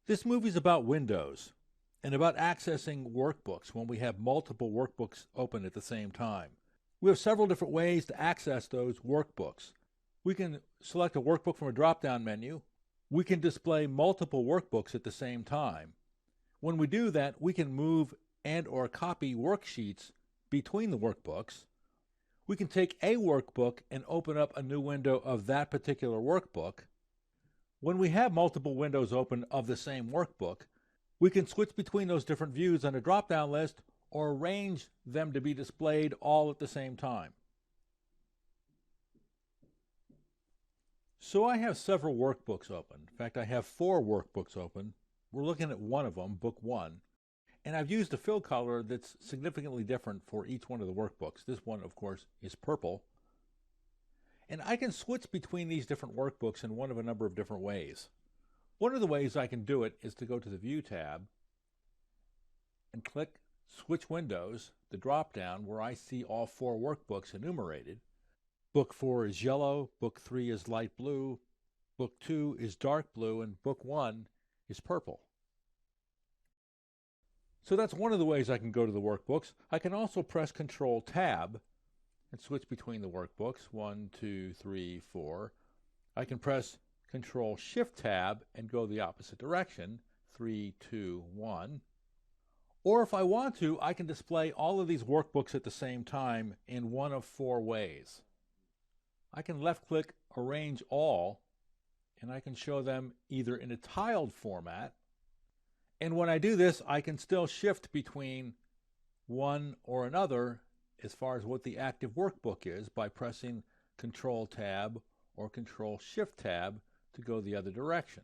This movie is about Windows and about accessing workbooks when we have multiple workbooks open at the same time. We have several different ways to access those workbooks. We can select a workbook from a drop-down menu. We can display multiple workbooks at the same time. When we do that, we can move and/or copy worksheets between the workbooks. We can take a workbook and open up a new window of that particular workbook. When we have multiple windows open of the same workbook, we can switch between those different views on a drop-down list or arrange them to be displayed all at the same time. So I have several workbooks open. In fact, I have 4 workbooks open. We're looking at one of them, book 1. And I've used a fill color that's significantly different for each one of the workbooks. This one, of course, is purple. And I can switch between these different workbooks in one of a number of different ways. One of the ways I can do it is to go to the View tab and click Switch Windows, the drop-down where I see all 4 workbooks enumerated. Book 4 is yellow, Book 3 is light blue, Book 2 is dark blue, and Book 1 is purple. So that's one of the ways I can go to the workbooks. I can also press CTRL+TAB and switch between the workbooks, 1, 2, 3, 4. I can press CTRL+TAB and go the opposite direction, 3, 2, 1. Or if I want to, I can display all of these workbooks at the same time in one of 4 ways. I can left-click Arrange All, and I can show them either in a tiled format, and when I do this, I can still shift between one or another as far as what the active workbook is by pressing CTRL+TAB or CTRL+TAB to go the other direction.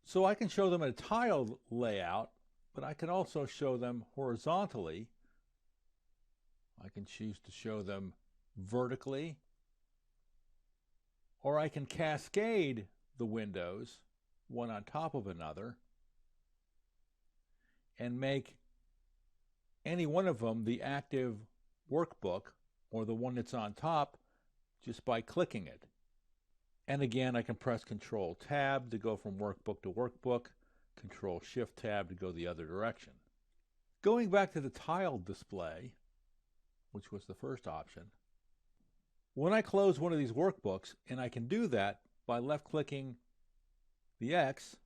So I can show them in a tiled layout, but I can also show them horizontally. I can choose to show them vertically, or I can cascade the windows, one on top of another, and make any one of them the active workbook, or the one that's on top, just by clicking it. And again, I can press CTRL+TAB to go from workbook to workbook, CTRL+TAB to go the other direction. Going back to the tiled display, which was the first option, when I close one of these workbooks, and I can do that by left-clicking the X,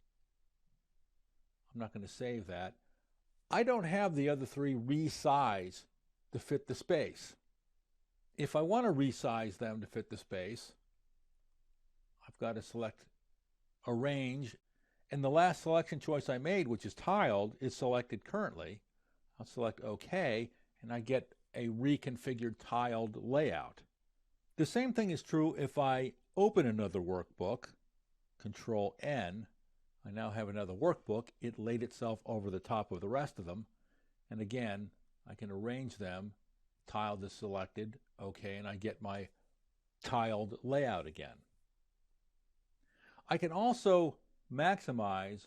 I'm not going to save that, I don't have the other 3 resize to fit the space. If I want to resize them to fit the space, I've got to select Arrange, and the last selection choice I made, which is tiled, is selected currently. I'll select OK, and I get a reconfigured tiled layout. The same thing is true if I open another workbook, Control-N. I now have another workbook. It laid itself over the top of the rest of them. And again, I can arrange them. Tiled is selected. OK, and I get my tiled layout again. I can also maximize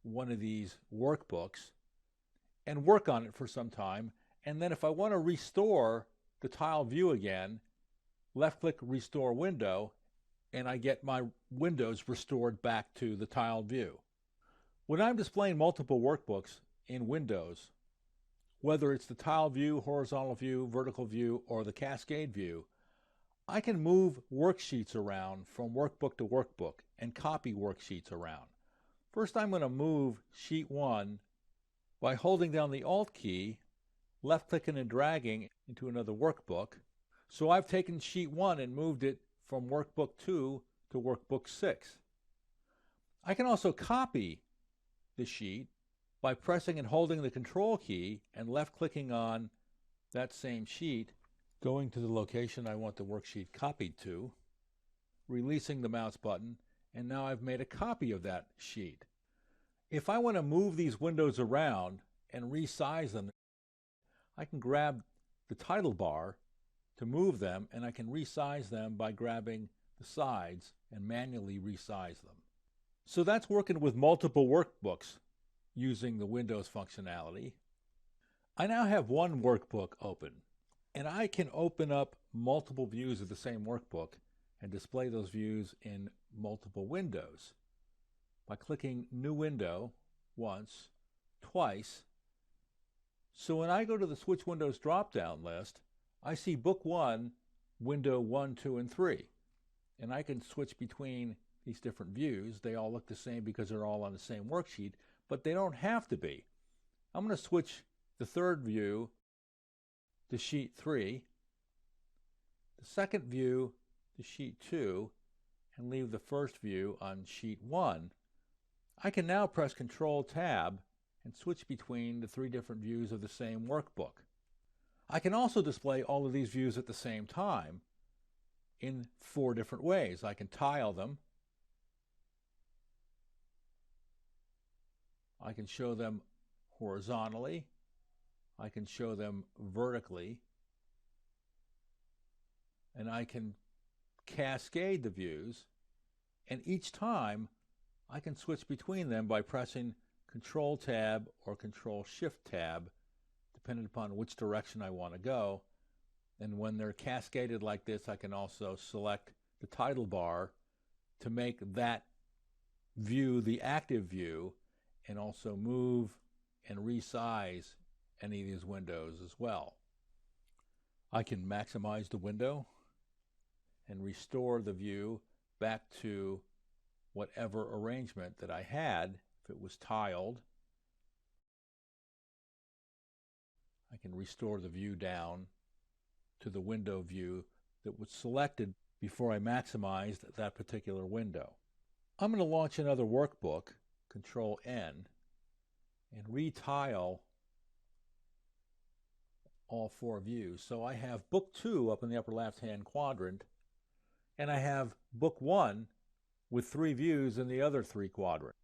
one of these workbooks and work on it for some time. And then if I want to restore the tile view again, left-click Restore Window, and I get my windows restored back to the tiled view. When I'm displaying multiple workbooks in Windows, whether it's the tile view, horizontal view, vertical view, or the cascade view, I can move worksheets around from workbook to workbook and copy worksheets around. First, I'm going to move Sheet 1 by holding down the Alt key, left-clicking and dragging into another workbook. So I've taken Sheet 1 and moved it from Workbook 2 to Workbook 6. I can also copy the sheet by pressing and holding the Control key and left-clicking on that same sheet, going to the location I want the worksheet copied to, releasing the mouse button, and now I've made a copy of that sheet. If I want to move these windows around and resize them, I can grab the title bar to move them, and I can resize them by grabbing the sides and manually resize them. So that's working with multiple workbooks using the Windows functionality. I now have one workbook open, and I can open up multiple views of the same workbook and display those views in multiple windows by clicking New Window once, twice. So when I go to the Switch Windows drop-down list, I see Book 1, Window 1, 2, and 3. And I can switch between these different views. They all look the same because they're all on the same worksheet, but they don't have to be. I'm going to switch the third view to Sheet 3, the second view to Sheet 2, and leave the first view on Sheet 1. I can now press Control-Tab and switch between the three different views of the same workbook. I can also display all of these views at the same time in 4 different ways. I can tile them. I can show them horizontally. I can show them vertically. And I can cascade the views. And each time I can switch between them by pressing Control-Tab or Control-Shift-Tab, depending upon which direction I want to go. And when they're cascaded like this, I can also select the title bar to make that view the active view, and also move and resize any of these windows as well. I can maximize the window and restore the view back to whatever arrangement that I had. If it was tiled, I can restore the view down to the window view that was selected before I maximized that particular window. I'm going to launch another workbook, Control-N, and retile all 4 views. So I have Book 2 up in the upper left-hand quadrant, and I have Book 1 with 3 views in the other 3 quadrants.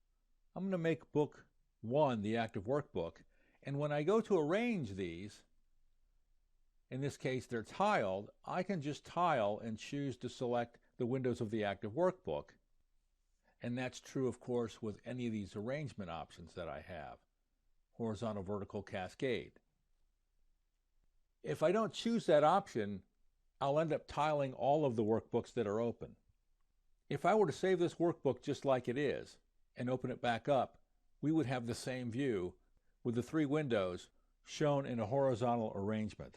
I'm going to make Book 1 the active workbook, and when I go to arrange these, in this case they're tiled, I can just tile and choose to select the windows of the active workbook. And that's true, of course, with any of these arrangement options that I have. Horizontal, vertical, cascade. If I don't choose that option, I'll end up tiling all of the workbooks that are open. If I were to save this workbook just like it is and open it back up, we would have the same view with the 3 windows shown in a horizontal arrangement.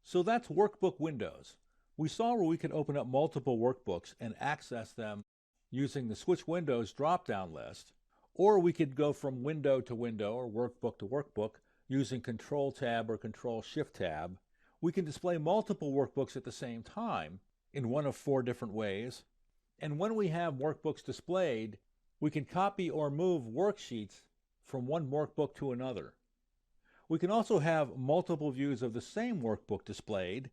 So that's workbook windows. We saw where we can open up multiple workbooks and access them using the Switch Windows drop-down list, or we could go from window to window or workbook to workbook using Control-Tab or Control-Shift-Tab. We can display multiple workbooks at the same time in one of 4 different ways. And when we have workbooks displayed, we can copy or move worksheets from one workbook to another. We can also have multiple views of the same workbook displayed,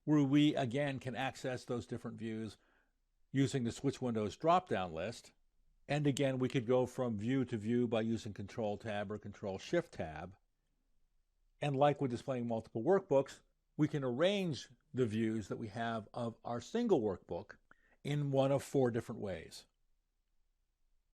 where we again can access those different views using the Switch Windows drop-down list. And again, we could go from view to view by using Control-Tab or Control-Shift-Tab. And like with displaying multiple workbooks, we can arrange the views that we have of our single workbook in one of 4 different ways.